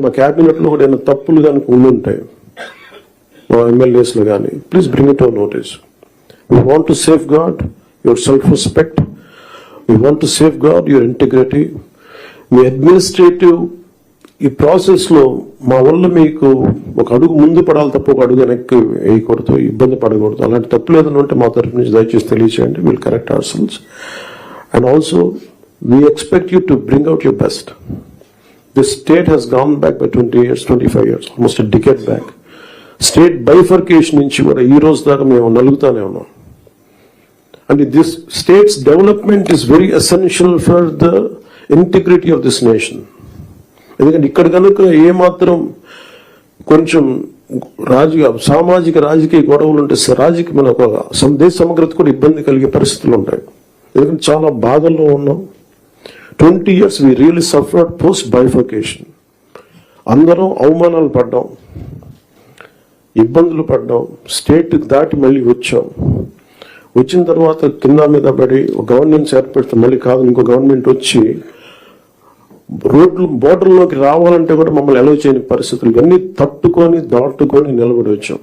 మా క్యాబినెట్ లో కూడా ఏమైనా తప్పులు కనుక ఉండుంటాయి మా ఎమ్మెల్యేస్ లో కానీ, please bring it our notice. We want to safeguard your self respect, we want to safeguard your integrity. మీ అడ్మినిస్ట్రేటివ్ ఈ ప్రాసెస్ లో మా వల్ల మీకు ఒక అడుగు ముందు పడాలి తప్ప ఒక అడుగు వెనక్కి వేయకూడదు, ఇబ్బంది పడకూడదు. అలాంటి తప్పులు ఏదైనా ఉంటే మా తరఫు నుంచి దయచేసి తెలియచేయండి. Will correct our cells. And also we expect you to bring out your best. This state has gone back by 20 years, 25 years, almost a decade back. State bifurcation నుంచి కూడా ఈ రోజు దాకా మేము నలుగుతానే ఉన్నాం. And this state's development is very essential for the integrity of this nation. ఎందుకంటే ఇక్కడ కనుక ఏమాత్రం కొంచెం సామాజిక రాజకీయ గొడవలు ఉంటే రాజకీయ ఒక దేశ సమగ్రత కూడా ఇబ్బంది కలిగే పరిస్థితులు ఉంటాయి. ఎందుకంటే చాలా బాధల్లో ఉన్నాం. 20 years we really suffered post bifurcation. అందరం అవమానాలు పడ్డాం, ఇబ్బందులు పడ్డాం, స్టేట్ దాటి మళ్ళీ వచ్చాం. వచ్చిన తర్వాత కింద మీద పడి గవర్నెన్స్ ఏర్పడితే మళ్ళీ కాదు ఇంకో గవర్నమెంట్ వచ్చి రోడ్లు బోర్డర్లోకి రావాలంటే కూడా మమ్మల్ని అలౌ చేయని పరిస్థితులు ఇవన్నీ తట్టుకొని దాటుకొని నిలబడి వచ్చాం.